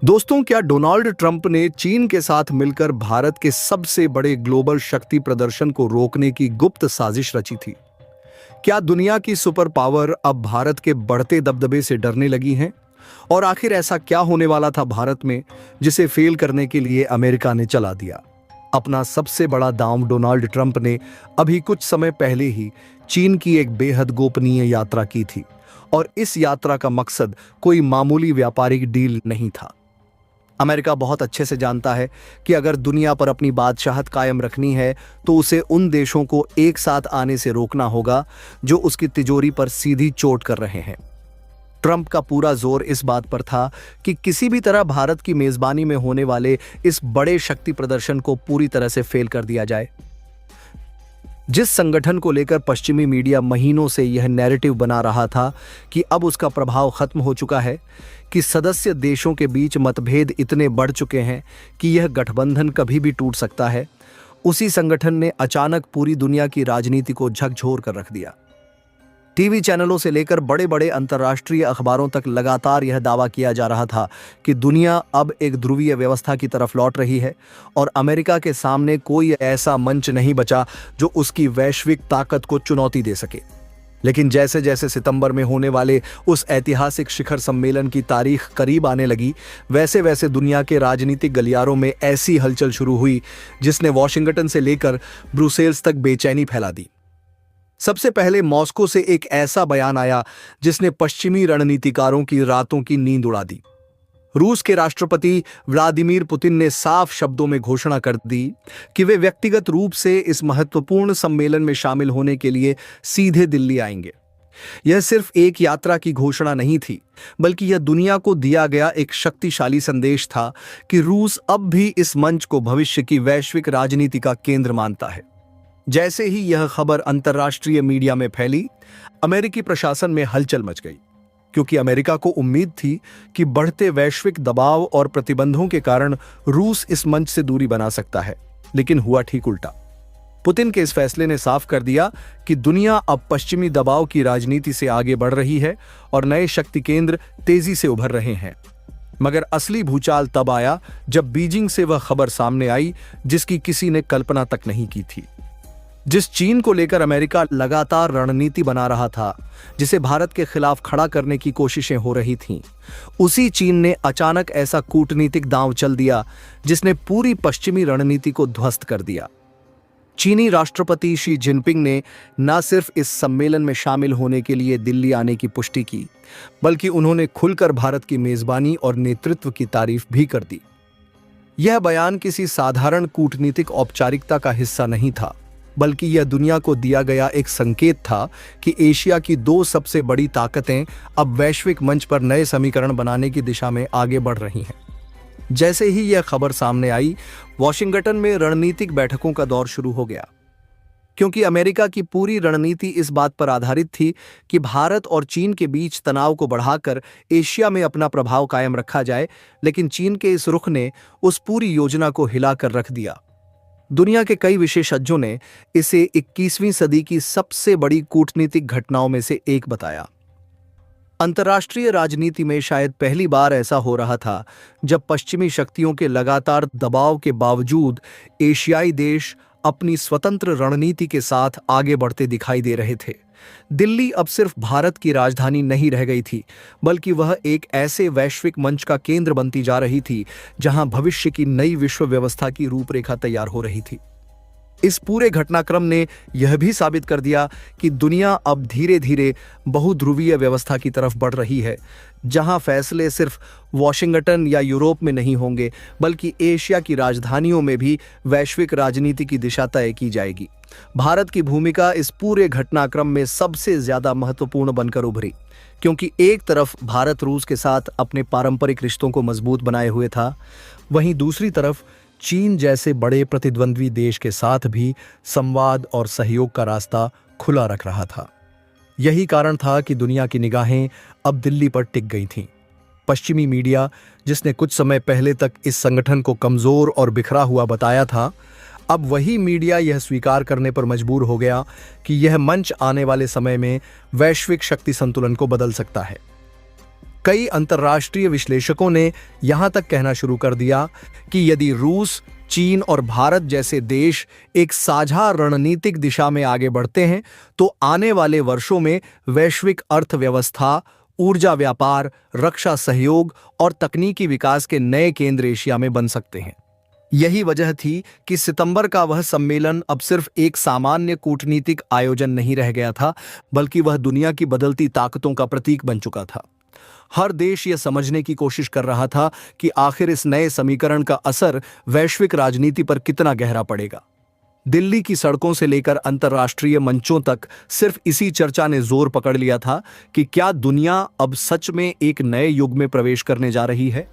दोस्तों, क्या Donald Trump ने चीन के साथ मिलकर भारत के सबसे बड़े ग्लोबल शक्ति प्रदर्शन को रोकने की गुप्त साजिश रची थी? क्या दुनिया की सुपर पावर अब भारत के बढ़ते दबदबे से डरने लगी हैं? और आखिर ऐसा क्या होने वाला था भारत में जिसे फेल करने के लिए अमेरिका ने चला दिया? अपना सबसे बड़ा दांव डोनाल्ड ट्रंप ने अभी कुछ समय पहले ही चीन की एक बेहद गोपनीय यात्रा की थी, और इस यात्रा का मकसद कोई मामूली व्यापारिक डील नहीं था। अमेरिका बहुत अच्छे से जानता है कि अगर दुनिया पर अपनी बादशाहत कायम रखनी है तो उसे उन देशों को एक साथ आने से रोकना होगा जो उसकी तिजोरी पर सीधी चोट कर रहे हैं। ट्रंप का पूरा जोर इस बात पर था कि किसी भी तरह भारत की मेजबानी में होने वाले इस बड़े शक्ति प्रदर्शन को पूरी तरह से फेल कर दिया जाए। जिस संगठन को लेकर पश्चिमी मीडिया महीनों से यह नैरेटिव बना रहा था कि अब उसका प्रभाव खत्म हो चुका है, कि सदस्य देशों के बीच मतभेद इतने बढ़ चुके हैं कि यह गठबंधन कभी भी टूट सकता है, उसी संगठन ने अचानक पूरी दुनिया की राजनीति को झकझोर कर रख दिया। टीवी चैनलों से लेकर बड़े बड़े अंतर्राष्ट्रीय अखबारों तक लगातार यह दावा किया जा रहा था कि दुनिया अब एक ध्रुवीय व्यवस्था की तरफ लौट रही है और अमेरिका के सामने कोई ऐसा मंच नहीं बचा जो उसकी वैश्विक ताकत को चुनौती दे सके। लेकिन जैसे जैसे सितंबर में होने वाले उस ऐतिहासिक शिखर सम्मेलन की तारीख करीब आने लगी, वैसे वैसे दुनिया के राजनीतिक गलियारों में ऐसी हलचल शुरू हुई जिसने वॉशिंगटन से लेकर ब्रुसेल्स तक बेचैनी फैला दी। सबसे पहले मॉस्को से एक ऐसा बयान आया जिसने पश्चिमी रणनीतिकारों की रातों की नींद उड़ा दी। रूस के राष्ट्रपति व्लादिमीर पुतिन ने साफ शब्दों में घोषणा कर दी कि वे व्यक्तिगत रूप से इस महत्वपूर्ण सम्मेलन में शामिल होने के लिए सीधे दिल्ली आएंगे। यह सिर्फ एक यात्रा की घोषणा नहीं थी, बल्कि यह दुनिया को दिया गया एक शक्तिशाली संदेश था कि रूस अब भी इस मंच को भविष्य की वैश्विक राजनीति का केंद्र मानता है। जैसे ही यह खबर अंतर्राष्ट्रीय मीडिया में फैली, अमेरिकी प्रशासन में हलचल मच गई, क्योंकि अमेरिका को उम्मीद थी कि बढ़ते वैश्विक दबाव और प्रतिबंधों के कारण रूस इस मंच से दूरी बना सकता है। लेकिन हुआ ठीक उल्टा। पुतिन के इस फैसले ने साफ कर दिया कि दुनिया अब पश्चिमी दबाव की राजनीति से आगे बढ़ रही है और नए शक्ति केंद्र तेजी से उभर रहे हैं। मगर असली भूचाल तब आया जब बीजिंग से वह खबर सामने आई जिसकी किसी ने कल्पना तक नहीं की थी। जिस चीन को लेकर अमेरिका लगातार रणनीति बना रहा था, जिसे भारत के खिलाफ खड़ा करने की कोशिशें हो रही थीं, उसी चीन ने अचानक ऐसा कूटनीतिक दांव चल दिया जिसने पूरी पश्चिमी रणनीति को ध्वस्त कर दिया। चीनी राष्ट्रपति शी जिनपिंग ने न सिर्फ इस सम्मेलन में शामिल होने के लिए दिल्ली आने की पुष्टि की, बल्कि उन्होंने खुलकर भारत की मेजबानी और नेतृत्व की तारीफ भी कर दी। यह बयान किसी साधारण कूटनीतिक औपचारिकता का हिस्सा नहीं था, बल्कि यह दुनिया को दिया गया एक संकेत था कि एशिया की दो सबसे बड़ी ताकतें अब वैश्विक मंच पर नए समीकरण बनाने की दिशा में आगे बढ़ रही हैं। जैसे ही यह खबर सामने आई, वॉशिंगटन में रणनीतिक बैठकों का दौर शुरू हो गया, क्योंकि अमेरिका की पूरी रणनीति इस बात पर आधारित थी कि भारत और चीन के बीच तनाव को बढ़ाकर एशिया में अपना प्रभाव कायम रखा जाए। लेकिन चीन के इस रुख ने उस पूरी योजना को हिलाकर रख दिया। दुनिया के कई विशेषज्ञों ने इसे 21वीं सदी की सबसे बड़ी कूटनीतिक घटनाओं में से एक बताया। अंतर्राष्ट्रीय राजनीति में शायद पहली बार ऐसा हो रहा था जब पश्चिमी शक्तियों के लगातार दबाव के बावजूद एशियाई देश अपनी स्वतंत्र रणनीति के साथ आगे बढ़ते दिखाई दे रहे थे। दिल्ली अब सिर्फ भारत की राजधानी नहीं रह गई थी, बल्कि वह एक ऐसे वैश्विक मंच का केंद्र बनती जा रही थी जहां भविष्य की नई विश्व व्यवस्था की रूपरेखा तैयार हो रही थी। इस पूरे घटनाक्रम ने यह भी साबित कर दिया कि दुनिया अब धीरे धीरे बहुध्रुवीय व्यवस्था की तरफ बढ़ रही है, जहां फैसले सिर्फ वॉशिंगटन या यूरोप में नहीं होंगे, बल्कि एशिया की राजधानियों में भी वैश्विक राजनीति की दिशा तय की जाएगी। भारत की भूमिका इस पूरे घटनाक्रम में सबसे ज्यादा महत्वपूर्ण बनकर उभरी, क्योंकि एक तरफ भारत रूस के साथ अपने पारंपरिक रिश्तों को मजबूत बनाए हुए था, वहीं दूसरी तरफ चीन जैसे बड़े प्रतिद्वंद्वी देश के साथ भी संवाद और सहयोग का रास्ता खुला रख रहा था। यही कारण था कि दुनिया की निगाहें अब दिल्ली पर टिक गई थीं। पश्चिमी मीडिया, जिसने कुछ समय पहले तक इस संगठन को कमजोर और बिखरा हुआ बताया था, अब वही मीडिया यह स्वीकार करने पर मजबूर हो गया कि यह मंच आने वाले समय में वैश्विक शक्ति संतुलन को बदल सकता है। कई अंतर्राष्ट्रीय विश्लेषकों ने यहां तक कहना शुरू कर दिया कि यदि रूस, चीन और भारत जैसे देश एक साझा रणनीतिक दिशा में आगे बढ़ते हैं तो आने वाले वर्षों में वैश्विक अर्थव्यवस्था, ऊर्जा व्यापार, रक्षा सहयोग और तकनीकी विकास के नए केंद्र एशिया में बन सकते हैं। यही वजह थी कि सितंबर का वह सम्मेलन अब सिर्फ एक सामान्य कूटनीतिक आयोजन नहीं रह गया था, बल्कि वह दुनिया की बदलती ताकतों का प्रतीक बन चुका था। हर देश यह समझने की कोशिश कर रहा था कि आखिर इस नए समीकरण का असर वैश्विक राजनीति पर कितना गहरा पड़ेगा। दिल्ली की सड़कों से लेकर अंतर्राष्ट्रीय मंचों तक सिर्फ इसी चर्चा ने जोर पकड़ लिया था कि क्या दुनिया अब सच में एक नए युग में प्रवेश करने जा रही है।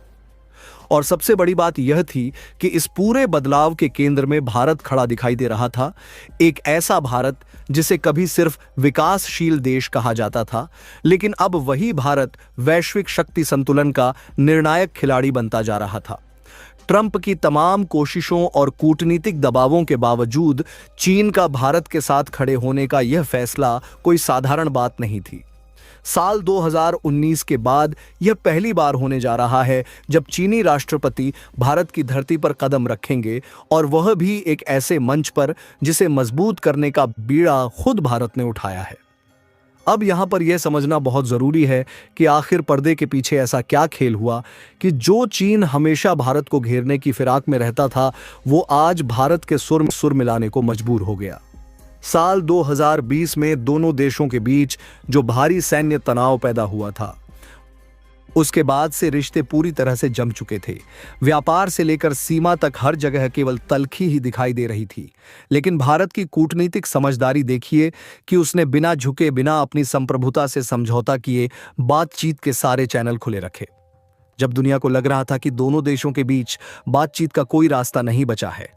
और सबसे बड़ी बात यह थी कि इस पूरे बदलाव के केंद्र में भारत खड़ा दिखाई दे रहा था, एक ऐसा भारत जिसे कभी सिर्फ विकासशील देश कहा जाता था, लेकिन अब वही भारत वैश्विक शक्ति संतुलन का निर्णायक खिलाड़ी बनता जा रहा था। ट्रंप की तमाम कोशिशों और कूटनीतिक दबावों के बावजूद चीन का भारत के साथ खड़े होने का यह फैसला कोई साधारण बात नहीं थी। साल 2019 के बाद यह पहली बार होने जा रहा है जब चीनी राष्ट्रपति भारत की धरती पर कदम रखेंगे, और वह भी एक ऐसे मंच पर जिसे मजबूत करने का बीड़ा खुद भारत ने उठाया है। अब यहां पर यह समझना बहुत जरूरी है कि आखिर पर्दे के पीछे ऐसा क्या खेल हुआ कि जो चीन हमेशा भारत को घेरने की फिराक में रहता था, वो आज भारत के सुर में सुर मिलाने को मजबूर हो गया। साल 2020 में दोनों देशों के बीच जो भारी सैन्य तनाव पैदा हुआ था, उसके बाद से रिश्ते पूरी तरह से जम चुके थे। व्यापार से लेकर सीमा तक हर जगह केवल तल्खी ही दिखाई दे रही थी। लेकिन भारत की कूटनीतिक समझदारी देखिए कि उसने बिना झुके, बिना अपनी संप्रभुता से समझौता किए बातचीत के सारे चैनल खुले रखे। जब दुनिया को लग रहा था कि दोनों देशों के बीच बातचीत का कोई रास्ता नहीं बचा है,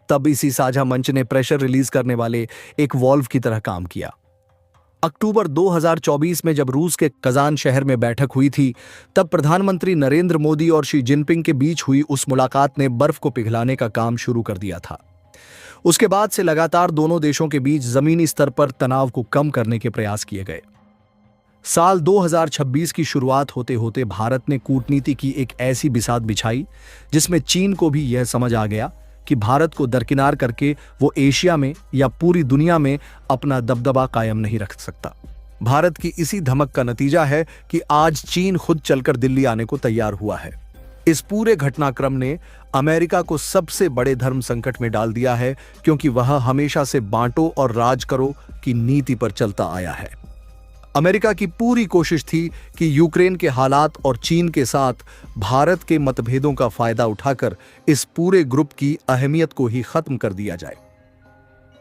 तब इसी साझा मंच ने प्रेशर रिलीज करने वाले एक वॉल्व की तरह काम किया। अक्टूबर 2024 में जब रूस के कजान शहर में बैठक हुई थी, तब प्रधानमंत्री नरेंद्र मोदी और शी जिनपिंग के बीच हुई उस मुलाकात ने बर्फ को पिघलाने का काम शुरू कर दिया था। उसके बाद से लगातार दोनों देशों के बीच जमीनी स्तर पर तनाव को कम करने के प्रयास किए गए। साल 2026 की शुरुआत होते होते भारत ने कूटनीति की एक ऐसी बिसात बिछाई जिसमें चीन को भी यह समझ आ गया कि भारत को दरकिनार करके वो एशिया में या पूरी दुनिया में अपना दबदबा कायम नहीं रख सकता। भारत की इसी धमक का नतीजा है कि आज चीन खुद चलकर दिल्ली आने को तैयार हुआ है। इस पूरे घटनाक्रम ने अमेरिका को सबसे बड़े धर्म संकट में डाल दिया है, क्योंकि वह हमेशा से बांटो और राज करो की नीति पर चलता आया है। अमेरिका की पूरी कोशिश थी कि यूक्रेन के हालात और चीन के साथ भारत के मतभेदों का फायदा उठाकर इस पूरे ग्रुप की अहमियत को ही खत्म कर दिया जाए।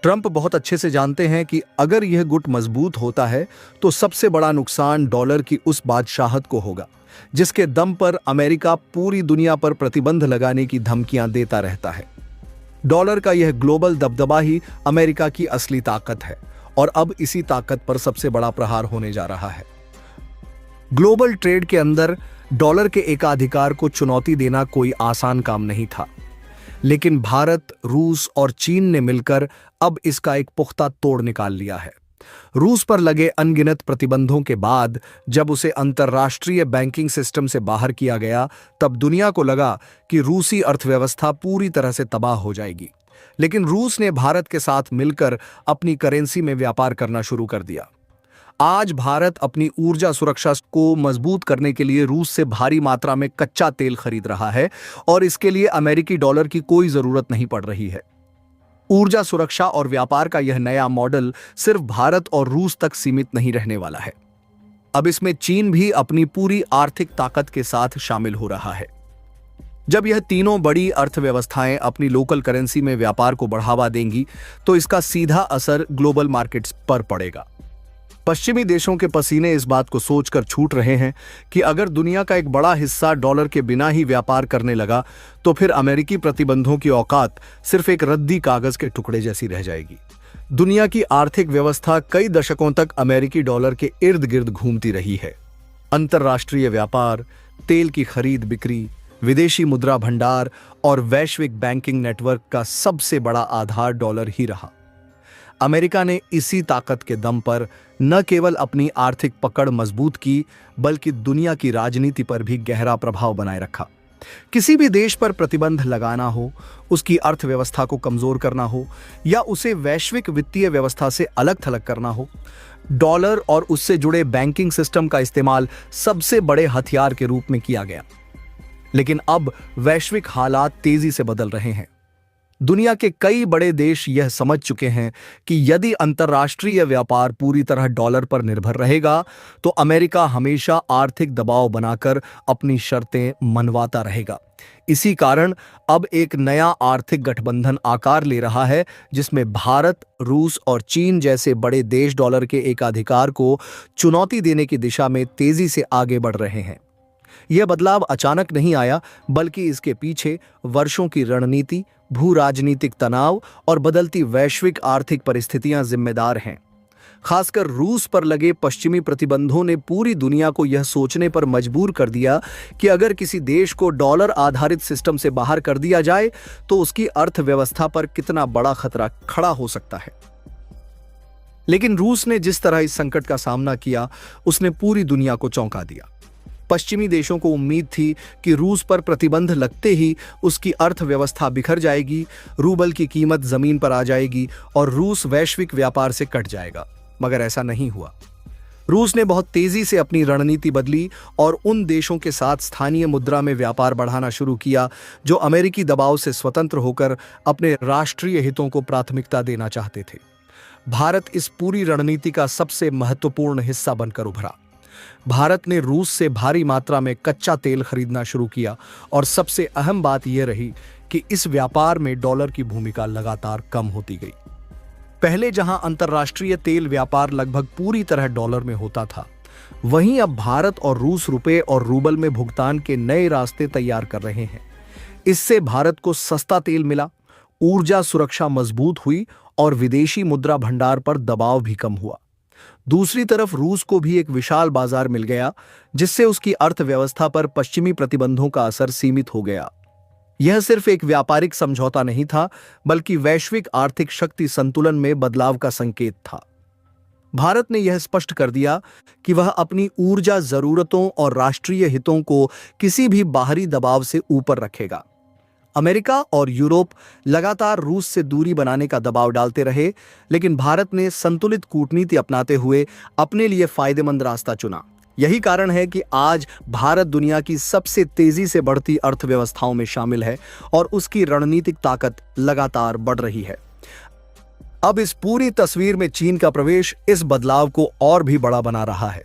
ट्रंप बहुत अच्छे से जानते हैं कि अगर यह गुट मजबूत होता है तो सबसे बड़ा नुकसान डॉलर की उस बादशाहत को होगा जिसके दम पर अमेरिका पूरी दुनिया पर प्रतिबंध लगाने की धमकियां देता रहता है। डॉलर का यह ग्लोबल दबदबा ही अमेरिका की असली ताकत है, और अब इसी ताकत पर सबसे बड़ा प्रहार होने जा रहा है। ग्लोबल ट्रेड के अंदर डॉलर के एकाधिकार को चुनौती देना कोई आसान काम नहीं था, लेकिन भारत, रूस और चीन ने मिलकर अब इसका एक पुख्ता तोड़ निकाल लिया है। रूस पर लगे अनगिनत प्रतिबंधों के बाद जब उसे अंतर्राष्ट्रीय बैंकिंग सिस्टम से बाहर किया गया, तब दुनिया को लगा कि रूसी अर्थव्यवस्था पूरी तरह से तबाह हो जाएगी। लेकिन रूस ने भारत के साथ मिलकर अपनी करेंसी में व्यापार करना शुरू कर दिया। आज भारत अपनी ऊर्जा सुरक्षा को मजबूत करने के लिए रूस से भारी मात्रा में कच्चा तेल खरीद रहा है, और इसके लिए अमेरिकी डॉलर की कोई जरूरत नहीं पड़ रही है। ऊर्जा सुरक्षा और व्यापार का यह नया मॉडल सिर्फ भारत और रूस तक सीमित नहीं रहने वाला है। अब इसमें चीन भी अपनी पूरी आर्थिक ताकत के साथ शामिल हो रहा है। जब यह तीनों बड़ी अर्थव्यवस्थाएं अपनी लोकल करेंसी में व्यापार को बढ़ावा देंगी, तो इसका सीधा असर ग्लोबल मार्केट्स पर पड़ेगा। पश्चिमी देशों के पसीने इस बात को सोचकर छूट रहे हैं कि अगर दुनिया का एक बड़ा हिस्सा डॉलर के बिना ही व्यापार करने लगा, तो फिर अमेरिकी प्रतिबंधों की औकात सिर्फ एक रद्दी कागज के टुकड़े जैसी रह जाएगी। दुनिया की आर्थिक व्यवस्था कई दशकों तक अमेरिकी डॉलर के इर्द गिर्द घूमती रही है। अंतर्राष्ट्रीय व्यापार, तेल की खरीद बिक्री, विदेशी मुद्रा भंडार और वैश्विक बैंकिंग नेटवर्क का सबसे बड़ा आधार डॉलर ही रहा। अमेरिका ने इसी ताकत के दम पर न केवल अपनी आर्थिक पकड़ मजबूत की, बल्कि दुनिया की राजनीति पर भी गहरा प्रभाव बनाए रखा। किसी भी देश पर प्रतिबंध लगाना हो, उसकी अर्थव्यवस्था को कमजोर करना हो या उसे वैश्विक वित्तीय व्यवस्था से अलग थलग करना हो, डॉलर और उससे जुड़े बैंकिंग सिस्टम का इस्तेमाल सबसे बड़े हथियार के रूप में किया गया। लेकिन अब वैश्विक हालात तेजी से बदल रहे हैं। दुनिया के कई बड़े देश यह समझ चुके हैं कि यदि अंतर्राष्ट्रीय व्यापार पूरी तरह डॉलर पर निर्भर रहेगा तो अमेरिका हमेशा आर्थिक दबाव बनाकर अपनी शर्तें मनवाता रहेगा। इसी कारण अब एक नया आर्थिक गठबंधन आकार ले रहा है, जिसमें भारत, रूस और चीन जैसे बड़े देश डॉलर के एकाधिकार को चुनौती देने की दिशा में तेजी से आगे बढ़ रहे हैं। यह बदलाव अचानक नहीं आया, बल्कि इसके पीछे वर्षों की रणनीति, भू राजनीतिक तनाव और बदलती वैश्विक आर्थिक परिस्थितियां जिम्मेदार हैं। खासकर रूस पर लगे पश्चिमी प्रतिबंधों ने पूरी दुनिया को यह सोचने पर मजबूर कर दिया कि अगर किसी देश को डॉलर आधारित सिस्टम से बाहर कर दिया जाए तो उसकी अर्थव्यवस्था पर कितना बड़ा खतरा खड़ा हो सकता है। लेकिन रूस ने जिस तरह इस संकट का सामना किया, उसने पूरी दुनिया को चौंका दिया। पश्चिमी देशों को उम्मीद थी कि रूस पर प्रतिबंध लगते ही उसकी अर्थव्यवस्था बिखर जाएगी, रूबल की कीमत जमीन पर आ जाएगी और रूस वैश्विक व्यापार से कट जाएगा। मगर ऐसा नहीं हुआ। रूस ने बहुत तेजी से अपनी रणनीति बदली और उन देशों के साथ स्थानीय मुद्रा में व्यापार बढ़ाना शुरू किया जो अमेरिकी दबाव से स्वतंत्र होकर अपने राष्ट्रीय हितों को प्राथमिकता देना चाहते थे। भारत इस पूरी रणनीति का सबसे महत्वपूर्ण हिस्सा बनकर उभरा। भारत ने रूस से भारी मात्रा में कच्चा तेल खरीदना शुरू किया और सबसे अहम बात यह रही कि इस व्यापार में डॉलर की भूमिका लगातार कम होती गई। पहले जहां अंतर्राष्ट्रीय तेल व्यापार लगभग पूरी तरह डॉलर में होता था, वहीं अब भारत और रूस रुपए और रूबल में भुगतान के नए रास्ते तैयार कर रहे हैं। इससे भारत को सस्ता तेल मिला, ऊर्जा सुरक्षा मजबूत हुई और विदेशी मुद्रा भंडार पर दबाव भी कम हुआ। दूसरी तरफ रूस को भी एक विशाल बाजार मिल गया, जिससे उसकी अर्थव्यवस्था पर पश्चिमी प्रतिबंधों का असर सीमित हो गया। यह सिर्फ एक व्यापारिक समझौता नहीं था, बल्कि वैश्विक आर्थिक शक्ति संतुलन में बदलाव का संकेत था। भारत ने यह स्पष्ट कर दिया कि वह अपनी ऊर्जा जरूरतों और राष्ट्रीय हितों को किसी भी बाहरी दबाव से ऊपर रखेगा। अमेरिका और यूरोप लगातार रूस से दूरी बनाने का दबाव डालते रहे, लेकिन भारत ने संतुलित कूटनीति अपनाते हुए अपने लिए फायदेमंद रास्ता चुना। यही कारण है कि आज भारत दुनिया की सबसे तेजी से बढ़ती अर्थव्यवस्थाओं में शामिल है और उसकी रणनीतिक ताकत लगातार बढ़ रही है। अब इस पूरी तस्वीर में चीन का प्रवेश इस बदलाव को और भी बड़ा बना रहा है।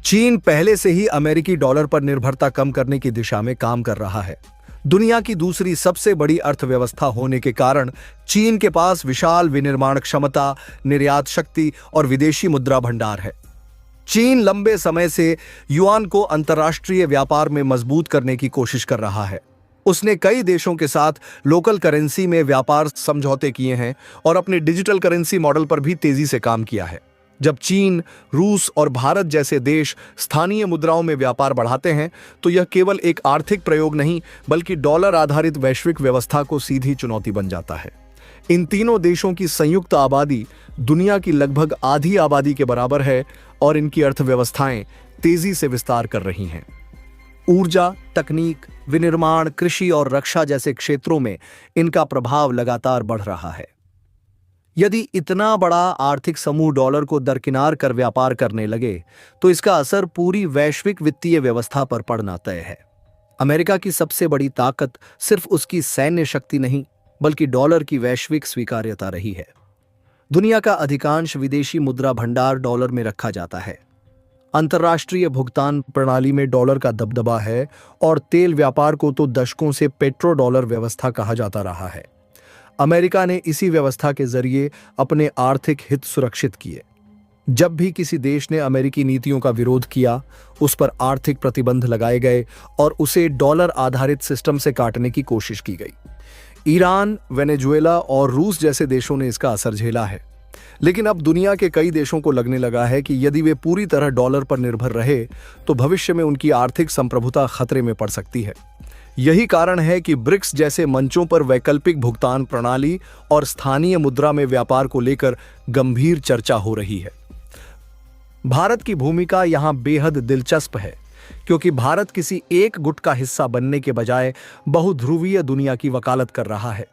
चीन पहले से ही अमेरिकी डॉलर पर निर्भरता कम करने की दिशा में काम कर रहा है। दुनिया की दूसरी सबसे बड़ी अर्थव्यवस्था होने के कारण चीन के पास विशाल विनिर्माण क्षमता, निर्यात शक्ति और विदेशी मुद्रा भंडार है। चीन लंबे समय से युआन को अंतर्राष्ट्रीय व्यापार में मजबूत करने की कोशिश कर रहा है। उसने कई देशों के साथ लोकल करेंसी में व्यापार समझौते किए हैं और अपने डिजिटल करेंसी मॉडल पर भी तेजी से काम किया है। जब चीन, रूस और भारत जैसे देश स्थानीय मुद्राओं में व्यापार बढ़ाते हैं, तो यह केवल एक आर्थिक प्रयोग नहीं, बल्कि डॉलर आधारित वैश्विक व्यवस्था को सीधी चुनौती बन जाता है। इन तीनों देशों की संयुक्त आबादी दुनिया की लगभग आधी आबादी के बराबर है और इनकी अर्थव्यवस्थाएं तेजी से विस्तार कर रही हैं। ऊर्जा, तकनीक, विनिर्माण, कृषि और रक्षा जैसे क्षेत्रों में इनका प्रभाव लगातार बढ़ रहा है। यदि इतना बड़ा आर्थिक समूह डॉलर को दरकिनार कर व्यापार करने लगे, तो इसका असर पूरी वैश्विक वित्तीय व्यवस्था पर पड़ना तय है। अमेरिका की सबसे बड़ी ताकत सिर्फ उसकी सैन्य शक्ति नहीं, बल्कि डॉलर की वैश्विक स्वीकार्यता रही है। दुनिया का अधिकांश विदेशी मुद्रा भंडार डॉलर में रखा जाता है। अंतर्राष्ट्रीय भुगतान प्रणाली में डॉलर का दबदबा है और तेल व्यापार को तो दशकों से पेट्रो डॉलर व्यवस्था कहा जाता रहा है। अमेरिका ने इसी व्यवस्था के जरिए अपने आर्थिक हित सुरक्षित किए। जब भी किसी देश ने अमेरिकी नीतियों का विरोध किया, उस पर आर्थिक प्रतिबंध लगाए गए और उसे डॉलर आधारित सिस्टम से काटने की कोशिश की गई। ईरान, वेनेजुएला और रूस जैसे देशों ने इसका असर झेला है। लेकिन अब दुनिया के कई देशों को लगने लगा है कि यदि वे पूरी तरह डॉलर पर निर्भर रहे, तो भविष्य में उनकी आर्थिक संप्रभुता खतरे में पड़ सकती है। यही कारण है कि ब्रिक्स जैसे मंचों पर वैकल्पिक भुगतान प्रणाली और स्थानीय मुद्रा में व्यापार को लेकर गंभीर चर्चा हो रही है। भारत की भूमिका यहां बेहद दिलचस्प है, क्योंकि भारत किसी एक गुट का हिस्सा बनने के बजाय बहुध्रुवीय दुनिया की वकालत कर रहा है।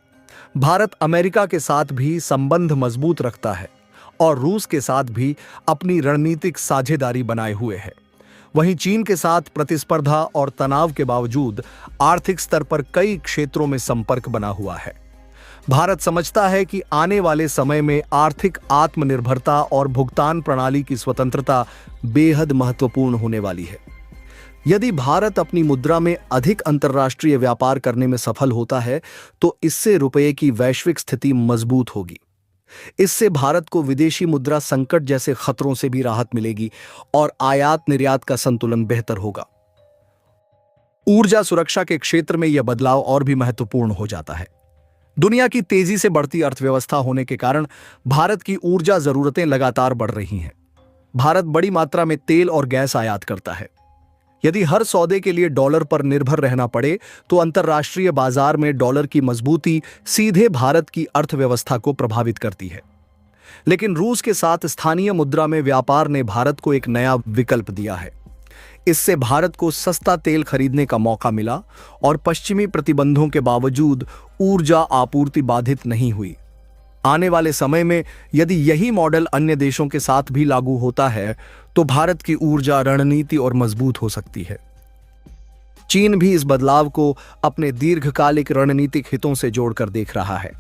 भारत अमेरिका के साथ भी संबंध मजबूत रखता है और रूस के साथ भी अपनी रणनीतिक साझेदारी बनाए हुए है। वहीं चीन के साथ प्रतिस्पर्धा और तनाव के बावजूद आर्थिक स्तर पर कई क्षेत्रों में संपर्क बना हुआ है। भारत समझता है कि आने वाले समय में आर्थिक आत्मनिर्भरता और भुगतान प्रणाली की स्वतंत्रता बेहद महत्वपूर्ण होने वाली है। यदि भारत अपनी मुद्रा में अधिक अंतर्राष्ट्रीय व्यापार करने में सफल होता है, तो इससे रुपये की वैश्विक स्थिति मजबूत होगी। इससे भारत को विदेशी मुद्रा संकट जैसे खतरों से भी राहत मिलेगी और आयात निर्यात का संतुलन बेहतर होगा। ऊर्जा सुरक्षा के क्षेत्र में यह बदलाव और भी महत्वपूर्ण हो जाता है। दुनिया की तेजी से बढ़ती अर्थव्यवस्था होने के कारण भारत की ऊर्जा जरूरतें लगातार बढ़ रही हैं। भारत बड़ी मात्रा में तेल और गैस आयात करता है। यदि हर सौदे के लिए डॉलर पर निर्भर रहना पड़े, तो अंतर्राष्ट्रीय बाजार में डॉलर की मजबूती सीधे भारत की अर्थव्यवस्था को प्रभावित करती है। लेकिन रूस के साथ स्थानीय मुद्रा में व्यापार ने भारत को एक नया विकल्प दिया है। इससे भारत को सस्ता तेल खरीदने का मौका मिला और पश्चिमी प्रतिबंधों के बावजूद ऊर्जा आपूर्ति बाधित नहीं हुई। आने वाले समय में यदि यही मॉडल अन्य देशों के साथ भी लागू होता है, तो भारत की ऊर्जा रणनीति और मजबूत हो सकती है। चीन भी इस बदलाव को अपने दीर्घकालिक रणनीतिक हितों से जोड़कर देख रहा है।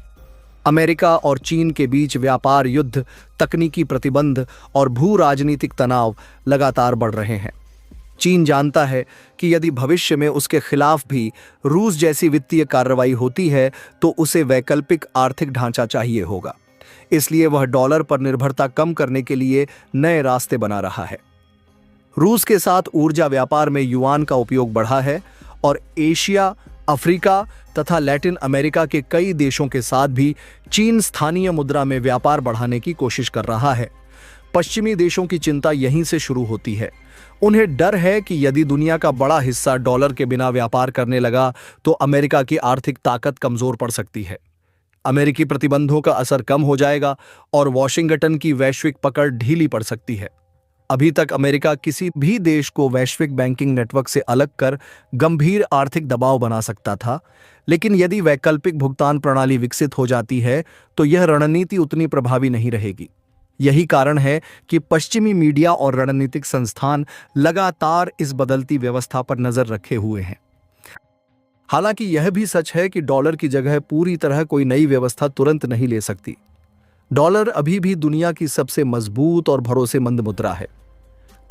अमेरिका और चीन के बीच व्यापार युद्ध, तकनीकी प्रतिबंध और भू राजनीतिक तनाव लगातार बढ़ रहे हैं। चीन जानता है कि यदि भविष्य में उसके खिलाफ भी रूस जैसी वित्तीय कार्रवाई होती है, तो उसे वैकल्पिक आर्थिक ढांचा चाहिए होगा। इसलिए वह डॉलर पर निर्भरता कम करने के लिए नए रास्ते बना रहा है। रूस के साथ ऊर्जा व्यापार में युआन का उपयोग बढ़ा है और एशिया, अफ्रीका तथा लैटिन अमेरिका के कई देशों के साथ भी चीन स्थानीय मुद्रा में व्यापार बढ़ाने की कोशिश कर रहा है। पश्चिमी देशों की चिंता यहीं से शुरू होती है। उन्हें डर है कि यदि दुनिया का बड़ा हिस्सा डॉलर के बिना व्यापार करने लगा, तो अमेरिका की आर्थिक ताकत कमजोर पड़ सकती है। अमेरिकी प्रतिबंधों का असर कम हो जाएगा और वॉशिंगटन की वैश्विक पकड़ ढीली पड़ सकती है। अभी तक अमेरिका किसी भी देश को वैश्विक बैंकिंग नेटवर्क से अलग कर गंभीर आर्थिक दबाव बना सकता था, लेकिन यदि वैकल्पिक भुगतान प्रणाली विकसित हो जाती है, तो यह रणनीति उतनी प्रभावी नहीं रहेगी। यही कारण है कि पश्चिमी मीडिया और रणनीतिक संस्थान लगातार इस बदलती व्यवस्था पर नजर रखे हुए हैं। हालांकि यह भी सच है कि डॉलर की जगह पूरी तरह कोई नई व्यवस्था तुरंत नहीं ले सकती। डॉलर अभी भी दुनिया की सबसे मजबूत और भरोसेमंद मुद्रा है।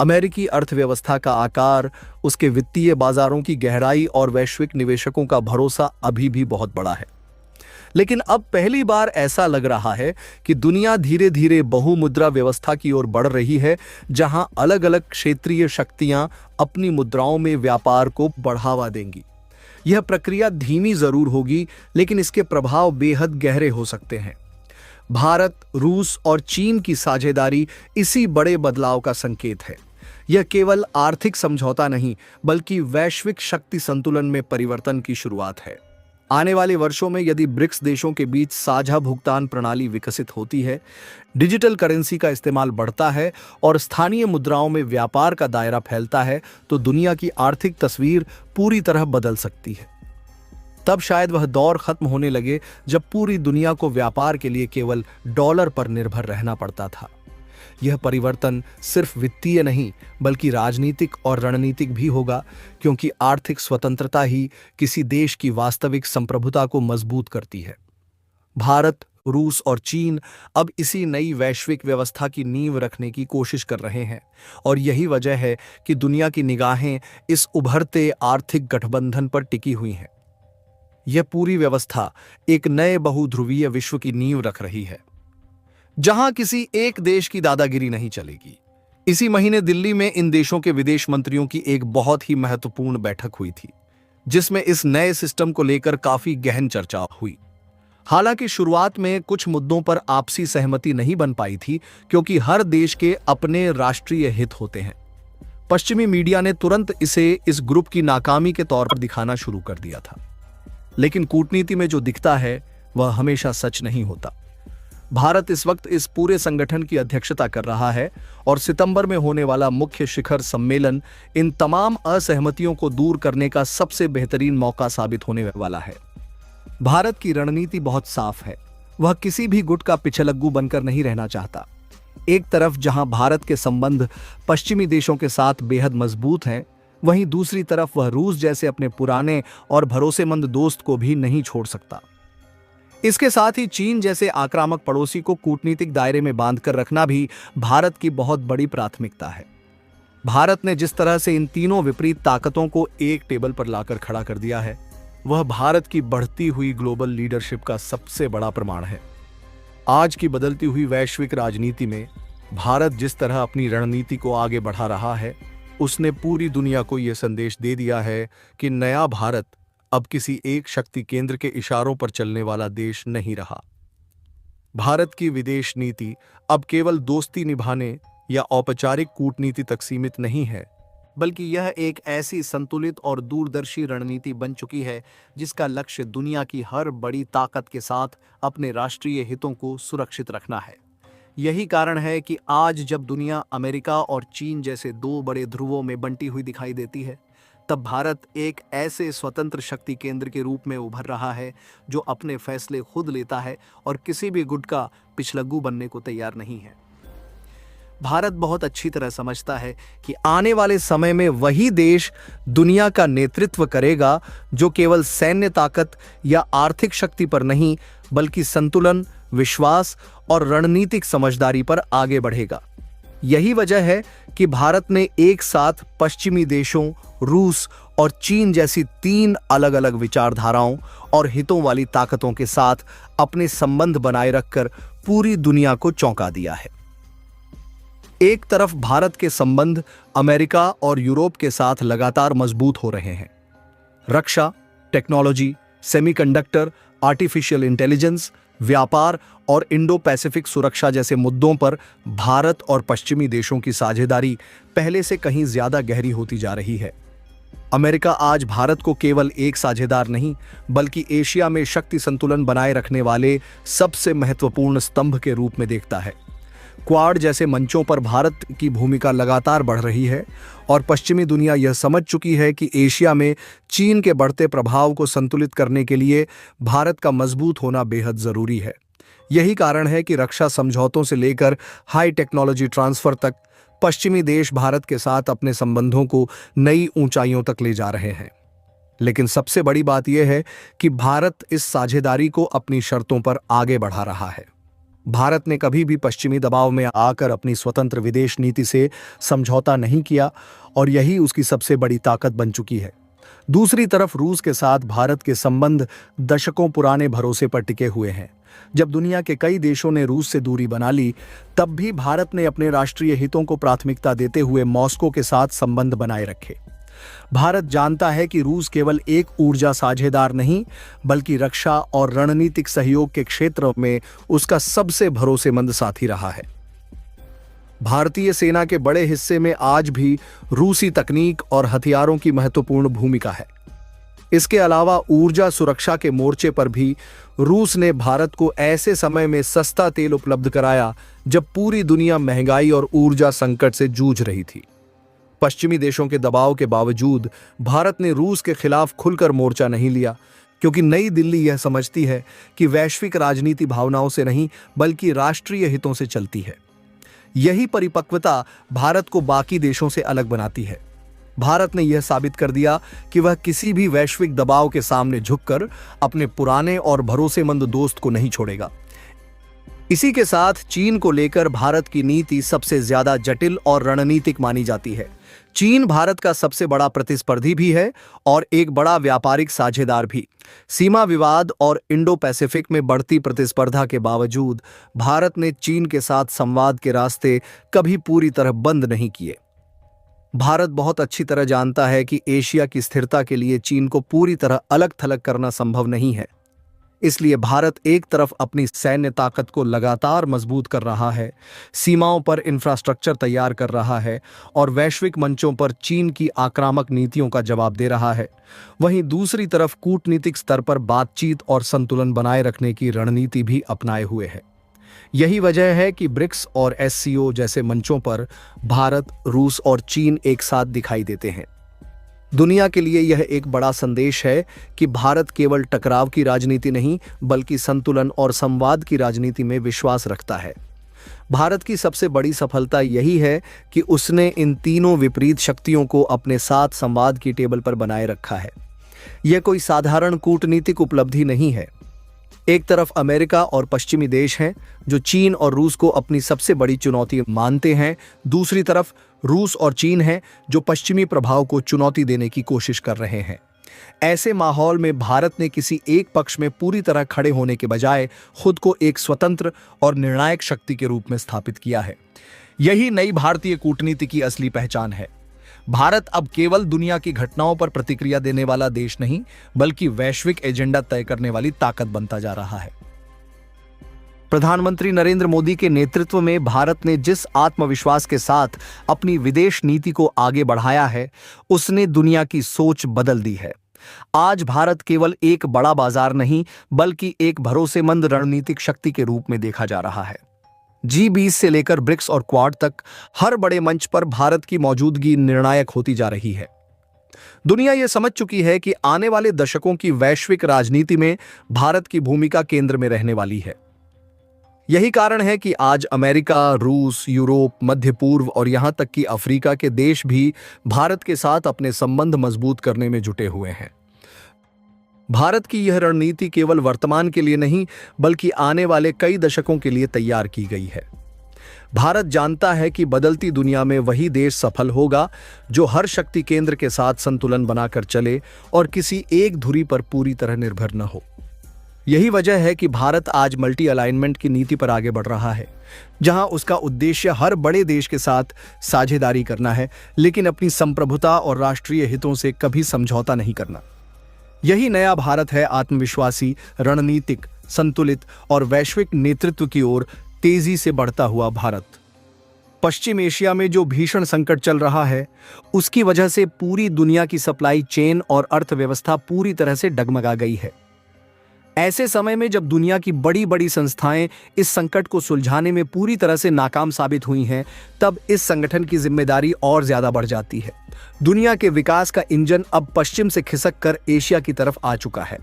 अमेरिकी अर्थव्यवस्था का आकार, उसके वित्तीय बाजारों की गहराई और वैश्विक निवेशकों का भरोसा अभी भी बहुत बड़ा है। लेकिन अब पहली बार ऐसा लग रहा है कि दुनिया धीरे धीरे बहुमुद्रा व्यवस्था की ओर बढ़ रही है, जहां अलग अलग क्षेत्रीय शक्तियां अपनी मुद्राओं में व्यापार को बढ़ावा देंगी। यह प्रक्रिया धीमी जरूर होगी, लेकिन इसके प्रभाव बेहद गहरे हो सकते हैं। भारत, रूस और चीन की साझेदारी इसी बड़े बदलाव का संकेत है। यह केवल आर्थिक समझौता नहीं, बल्कि वैश्विक शक्ति संतुलन में परिवर्तन की शुरुआत है। आने वाले वर्षों में यदि ब्रिक्स देशों के बीच साझा भुगतान प्रणाली विकसित होती है, डिजिटल करेंसी का इस्तेमाल बढ़ता है और स्थानीय मुद्राओं में व्यापार का दायरा फैलता है, तो दुनिया की आर्थिक तस्वीर पूरी तरह बदल सकती है। तब शायद वह दौर खत्म होने लगे जब पूरी दुनिया को व्यापार के लिए केवल डॉलर पर निर्भर रहना पड़ता था। यह परिवर्तन सिर्फ वित्तीय नहीं, बल्कि राजनीतिक और रणनीतिक भी होगा, क्योंकि आर्थिक स्वतंत्रता ही किसी देश की वास्तविक संप्रभुता को मजबूत करती है। भारत, रूस और चीन अब इसी नई वैश्विक व्यवस्था की नींव रखने की कोशिश कर रहे हैं, और यही वजह है कि दुनिया की निगाहें इस उभरते आर्थिक गठबंधन पर टिकी हुई हैं। यह पूरी व्यवस्था एक नए बहुध्रुवीय विश्व की नींव रख रही है, जहां किसी एक देश की दादागिरी नहीं चलेगी। इसी महीने दिल्ली में इन देशों के विदेश मंत्रियों की एक बहुत ही महत्वपूर्ण बैठक हुई थी, जिसमें इस नए सिस्टम को लेकर काफी गहन चर्चा हुई। हालांकि शुरुआत में कुछ मुद्दों पर आपसी सहमति नहीं बन पाई थी, क्योंकि हर देश के अपने राष्ट्रीय हित होते हैं। पश्चिमी मीडिया ने तुरंत इसे इस ग्रुप की नाकामी के तौर पर दिखाना शुरू कर दिया था। लेकिन कूटनीति में जो दिखता है वह हमेशा सच नहीं होता। भारत इस वक्त इस पूरे संगठन की अध्यक्षता कर रहा है और सितंबर में होने वाला मुख्य शिखर सम्मेलन इन तमाम असहमतियों को दूर करने का सबसे बेहतरीन मौका साबित होने वाला है। भारत की रणनीति बहुत साफ है। वह किसी भी गुट का पिछलग्गू बनकर नहीं रहना चाहता। एक तरफ जहां भारत के संबंध पश्चिमी देशों के साथ बेहद मजबूत हैं, वहीं दूसरी तरफ वह रूस जैसे अपने पुराने और भरोसेमंद दोस्त को भी नहीं छोड़ सकता। इसके साथ ही चीन जैसे आक्रामक पड़ोसी को कूटनीतिक दायरे में बांधकर रखना भी भारत की बहुत बड़ी प्राथमिकता है। भारत ने जिस तरह से इन तीनों विपरीत ताकतों को एक टेबल पर लाकर खड़ा कर दिया है, वह भारत की बढ़ती हुई ग्लोबल लीडरशिप का सबसे बड़ा प्रमाण है। आज की बदलती हुई वैश्विक राजनीति में भारत जिस तरह अपनी रणनीति को आगे बढ़ा रहा है, उसने पूरी दुनिया को यह संदेश दे दिया है कि नया भारत अब किसी एक शक्ति केंद्र के इशारों पर चलने वाला देश नहीं रहा। भारत की विदेश नीति अब केवल दोस्ती निभाने या औपचारिक कूटनीति तक सीमित नहीं है, बल्कि यह एक ऐसी संतुलित और दूरदर्शी रणनीति बन चुकी है जिसका लक्ष्य दुनिया की हर बड़ी ताकत के साथ अपने राष्ट्रीय हितों को सुरक्षित रखना है। यही कारण है कि आज जब दुनिया अमेरिका और चीन जैसे दो बड़े ध्रुवों में बंटी हुई दिखाई देती है, तब भारत एक ऐसे स्वतंत्र शक्ति केंद्र के रूप में उभर रहा है जो अपने फैसले खुद लेता है और किसी भी गुट का पिछलग्गू बनने को तैयार नहीं है। भारत बहुत अच्छी तरह समझता है कि आने वाले समय में वही देश दुनिया का नेतृत्व करेगा जो केवल सैन्य ताकत या आर्थिक शक्ति पर नहीं, बल्कि संतुलन, विश्वास और रणनीतिक समझदारी पर आगे बढ़ेगा। यही वजह है कि भारत ने एक साथ पश्चिमी देशों, रूस और चीन जैसी तीन अलग अलग विचारधाराओं और हितों वाली ताकतों के साथ अपने संबंध बनाए रखकर पूरी दुनिया को चौंका दिया है। एक तरफ भारत के संबंध अमेरिका और यूरोप के साथ लगातार मजबूत हो रहे हैं। रक्षा, टेक्नोलॉजी, सेमीकंडक्टर, आर्टिफिशियल इंटेलिजेंस, व्यापार और इंडो पैसिफिक सुरक्षा जैसे मुद्दों पर भारत और पश्चिमी देशों की साझेदारी पहले से कहीं ज्यादा गहरी होती जा रही है। अमेरिका आज भारत को केवल एक साझेदार नहीं, बल्कि एशिया में शक्ति संतुलन बनाए रखने वाले सबसे महत्वपूर्ण स्तंभ के रूप में देखता है। क्वाड जैसे मंचों पर भारत की भूमिका लगातार बढ़ रही है और पश्चिमी दुनिया यह समझ चुकी है कि एशिया में चीन के बढ़ते प्रभाव को संतुलित करने के लिए भारत का मजबूत होना बेहद जरूरी है। यही कारण है कि रक्षा समझौतों से लेकर हाई टेक्नोलॉजी ट्रांसफर तक पश्चिमी देश भारत के साथ अपने संबंधों को नई ऊंचाइयों तक ले जा रहे हैं। लेकिन सबसे बड़ी बात यह है कि भारत इस साझेदारी को अपनी शर्तों पर आगे बढ़ा रहा है। भारत ने कभी भी पश्चिमी दबाव में आकर अपनी स्वतंत्र विदेश नीति से समझौता नहीं किया और यही उसकी सबसे बड़ी ताकत बन चुकी है। दूसरी तरफ रूस के साथ भारत के संबंध दशकों पुराने भरोसे पर टिके हुए हैं। जब दुनिया के कई देशों ने रूस से दूरी बना ली, तब भी भारत ने अपने राष्ट्रीय हितों को प्राथमिकता देते हुए मॉस्को के साथ संबंध बनाए रखे। भारत जानता है कि रूस केवल एक ऊर्जा साझेदार नहीं, बल्कि रक्षा और रणनीतिक सहयोग के क्षेत्र में उसका सबसे भरोसेमंद साथी रहा है। भारतीय सेना के बड़े हिस्से में आज भी रूसी तकनीक और हथियारों की महत्वपूर्ण भूमिका है। इसके अलावा ऊर्जा सुरक्षा के मोर्चे पर भी रूस ने भारत को ऐसे समय में सस्ता तेल उपलब्ध कराया जब पूरी दुनिया महंगाई और ऊर्जा संकट से जूझ रही थी। पश्चिमी देशों के दबाव के बावजूद भारत ने रूस के खिलाफ खुलकर मोर्चा नहीं लिया, क्योंकि नई दिल्ली यह समझती है कि वैश्विक राजनीति भावनाओं से नहीं, बल्कि राष्ट्रीय हितों से चलती है। यही परिपक्वता भारत को बाकी देशों से अलग बनाती है। भारत ने यह साबित कर दिया कि वह किसी भी वैश्विक दबाव के सामने झुककर अपने पुराने और भरोसेमंद दोस्त को नहीं छोड़ेगा। इसी के साथ चीन को लेकर भारत की नीति सबसे ज्यादा जटिल और रणनीतिक मानी जाती है। चीन भारत का सबसे बड़ा प्रतिस्पर्धी भी है और एक बड़ा व्यापारिक साझेदार भी। सीमा विवाद और इंडो पैसिफिक में बढ़ती प्रतिस्पर्धा के बावजूद भारत ने चीन के साथ संवाद के रास्ते कभी पूरी तरह बंद नहीं किए। भारत बहुत अच्छी तरह जानता है कि एशिया की स्थिरता के लिए चीन को पूरी तरह अलग थलग करना संभव नहीं है। इसलिए भारत एक तरफ अपनी सैन्य ताकत को लगातार मजबूत कर रहा है, सीमाओं पर इंफ्रास्ट्रक्चर तैयार कर रहा है और वैश्विक मंचों पर चीन की आक्रामक नीतियों का जवाब दे रहा है। वहीं दूसरी तरफ कूटनीतिक स्तर पर बातचीत और संतुलन बनाए रखने की रणनीति भी अपनाए हुए है। यही वजह है कि ब्रिक्स और एससीओ जैसे मंचों पर भारत, रूस और चीन एक साथ दिखाई देते हैं। दुनिया के लिए यह एक बड़ा संदेश है कि भारत केवल टकराव की राजनीति नहीं, बल्कि संतुलन और संवाद की राजनीति में विश्वास रखता है। भारत की सबसे बड़ी सफलता यही है कि उसने इन तीनों विपरीत शक्तियों को अपने साथ संवाद की टेबल पर बनाए रखा है। यह कोई साधारण कूटनीतिक उपलब्धि नहीं है। एक तरफ अमेरिका और पश्चिमी देश हैं जो चीन और रूस को अपनी सबसे बड़ी चुनौती मानते हैं, दूसरी तरफ रूस और चीन हैं जो पश्चिमी प्रभाव को चुनौती देने की कोशिश कर रहे हैं। ऐसे माहौल में भारत ने किसी एक पक्ष में पूरी तरह खड़े होने के बजाय खुद को एक स्वतंत्र और निर्णायक शक्ति के रूप में स्थापित किया है। यही नई भारतीय कूटनीति की असली पहचान है। भारत अब केवल दुनिया की घटनाओं पर प्रतिक्रिया देने वाला देश नहीं, बल्कि वैश्विक एजेंडा तय करने वाली ताकत बनता जा रहा है। प्रधानमंत्री नरेंद्र मोदी के नेतृत्व में भारत ने जिस आत्मविश्वास के साथ अपनी विदेश नीति को आगे बढ़ाया है, उसने दुनिया की सोच बदल दी है। आज भारत केवल एक बड़ा बाजार नहीं, बल्कि एक भरोसेमंद रणनीतिक शक्ति के रूप में देखा जा रहा है। G20 से लेकर ब्रिक्स और क्वाड तक हर बड़े मंच पर भारत की मौजूदगी निर्णायक होती जा रही है। दुनिया यह समझ चुकी है कि आने वाले दशकों की वैश्विक राजनीति में भारत की भूमिका केंद्र में रहने वाली है। यही कारण है कि आज अमेरिका, रूस, यूरोप, मध्य पूर्व और यहां तक कि अफ्रीका के देश भी भारत के साथ अपने संबंध मजबूत करने में जुटे हुए हैं। भारत की यह रणनीति केवल वर्तमान के लिए नहीं, बल्कि आने वाले कई दशकों के लिए तैयार की गई है। भारत जानता है कि बदलती दुनिया में वही देश सफल होगा जो हर शक्ति केंद्र के साथ संतुलन बनाकर चले और किसी एक धुरी पर पूरी तरह निर्भर न हो। यही वजह है कि भारत आज मल्टी अलाइनमेंट की नीति पर आगे बढ़ रहा है, जहां उसका उद्देश्य हर बड़े देश के साथ साझेदारी करना है, लेकिन अपनी संप्रभुता और राष्ट्रीय हितों से कभी समझौता नहीं करना। यही नया भारत है, आत्मविश्वासी, रणनीतिक, संतुलित और वैश्विक नेतृत्व की ओर तेजी से बढ़ता हुआ भारत। पश्चिम एशिया में जो भीषण संकट चल रहा है, उसकी वजह से पूरी दुनिया की सप्लाई चेन और अर्थव्यवस्था पूरी तरह से डगमगा गई है। ऐसे समय में जब दुनिया की बड़ी बड़ी संस्थाएं इस संकट को सुलझाने में पूरी तरह से नाकाम साबित हुई हैं, तब इस संगठन की जिम्मेदारी और ज्यादा बढ़ जाती है। दुनिया के विकास का इंजन अब पश्चिम से खिसक कर एशिया की तरफ आ चुका है।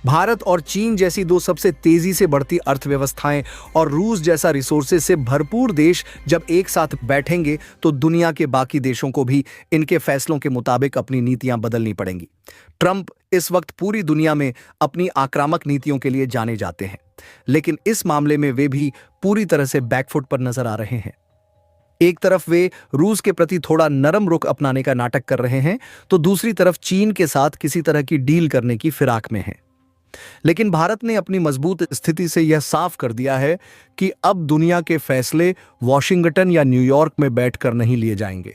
भारत और चीन जैसी दो सबसे तेजी से बढ़ती अर्थव्यवस्थाएं और रूस जैसा रिसोर्सेज से भरपूर देश जब एक साथ बैठेंगे, तो दुनिया के बाकी देशों को भी इनके फैसलों के मुताबिक अपनी नीतियां बदलनी पड़ेंगी। ट्रंप इस वक्त पूरी दुनिया में अपनी आक्रामक नीतियों के लिए जाने जाते हैं, लेकिन इस मामले में वे भी पूरी तरह से बैकफुट पर नजर आ रहे हैं। एक तरफ वे रूस के प्रति थोड़ा नरम रुख अपनाने का नाटक कर रहे हैं, तो दूसरी तरफ चीन के साथ किसी तरह की डील करने की फिराक में हैं। लेकिन भारत ने अपनी मजबूत स्थिति से यह साफ कर दिया है कि अब दुनिया के फैसले वॉशिंगटन या न्यूयॉर्क में बैठकर नहीं लिए जाएंगे।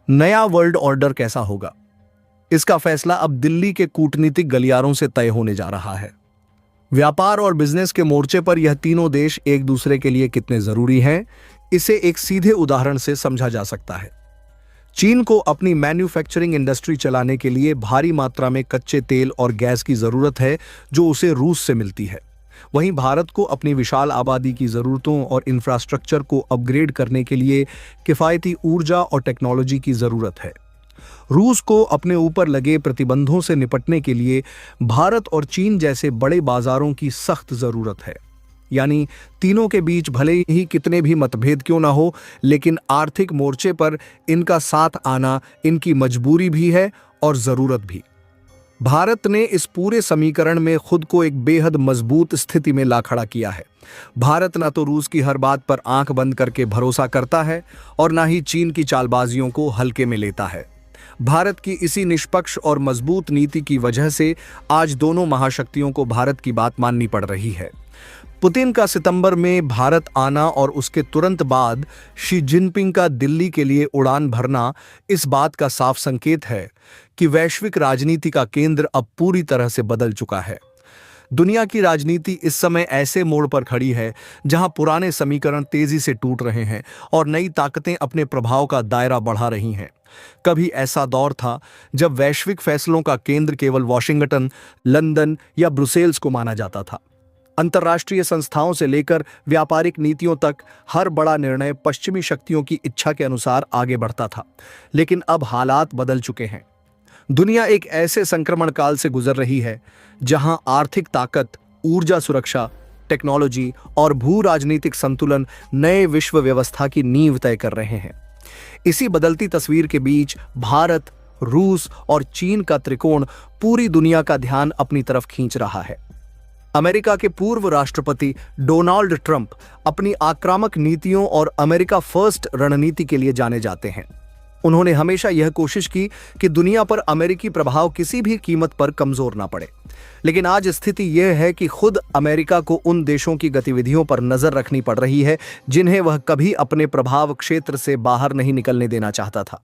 नया वर्ल्ड ऑर्डर कैसा होगा, इसका फैसला अब दिल्ली के कूटनीतिक गलियारों से तय होने जा रहा है। व्यापार और बिजनेस के मोर्चे पर यह तीनों देश एक दूसरे के लिए कितने जरूरी हैं, इसे एक सीधे उदाहरण से समझा जा सकता है। चीन को अपनी मैन्युफैक्चरिंग इंडस्ट्री चलाने के लिए भारी मात्रा में कच्चे तेल और गैस की जरूरत है, जो उसे रूस से मिलती है। वहीं भारत को अपनी विशाल आबादी की जरूरतों और इंफ्रास्ट्रक्चर को अपग्रेड करने के लिए किफायती ऊर्जा और टेक्नोलॉजी की जरूरत है। रूस को अपने ऊपर लगे प्रतिबंधों से निपटने के लिए भारत और चीन जैसे बड़े बाजारों की सख्त जरूरत है। यानी तीनों के बीच भले ही कितने भी मतभेद क्यों ना हो, लेकिन आर्थिक मोर्चे पर इनका साथ आना इनकी मजबूरी भी है और जरूरत भी। भारत ने इस पूरे समीकरण में खुद को एक बेहद मजबूत स्थिति में ला खड़ा किया है। भारत न तो रूस की हर बात पर आंख बंद करके भरोसा करता है और न ही चीन की चालबाजियों को हल्के में लेता है। भारत की इसी निष्पक्ष और मजबूत नीति की वजह से आज दोनों महाशक्तियों को भारत की बात माननी पड़ रही है। पुतिन का सितंबर में भारत आना और उसके तुरंत बाद शी जिनपिंग का दिल्ली के लिए उड़ान भरना इस बात का साफ संकेत है कि वैश्विक राजनीति का केंद्र अब पूरी तरह से बदल चुका है। दुनिया की राजनीति इस समय ऐसे मोड़ पर खड़ी है जहां पुराने समीकरण तेजी से टूट रहे हैं और नई ताकतें अपने प्रभाव का दायरा बढ़ा रही हैं। कभी ऐसा दौर था जब वैश्विक फैसलों का केंद्र केवल वॉशिंगटन, लंदन या ब्रुसेल्स को माना जाता था। अंतर्राष्ट्रीय संस्थाओं से लेकर व्यापारिक नीतियों तक हर बड़ा निर्णय पश्चिमी शक्तियों की इच्छा के अनुसार आगे बढ़ता था। लेकिन अब हालात बदल चुके हैं। दुनिया एक ऐसे संक्रमण काल से गुजर रही है जहां आर्थिक ताकत, ऊर्जा सुरक्षा, टेक्नोलॉजी और भू राजनीतिक संतुलन नए विश्व व्यवस्था की नींव तय कर रहे हैं। इसी बदलती तस्वीर के बीच भारत, रूस और चीन का त्रिकोण पूरी दुनिया का ध्यान अपनी तरफ खींच रहा है। अमेरिका के पूर्व राष्ट्रपति डोनाल्ड ट्रंप अपनी आक्रामक नीतियों और अमेरिका फर्स्ट रणनीति के लिए जाने जाते हैं। उन्होंने हमेशा यह कोशिश की कि दुनिया पर अमेरिकी प्रभाव किसी भी कीमत पर कमजोर ना पड़े। लेकिन आज स्थिति यह है कि खुद अमेरिका को उन देशों की गतिविधियों पर नजर रखनी पड़ रही है जिन्हें वह कभी अपने प्रभाव क्षेत्र से बाहर नहीं निकलने देना चाहता था।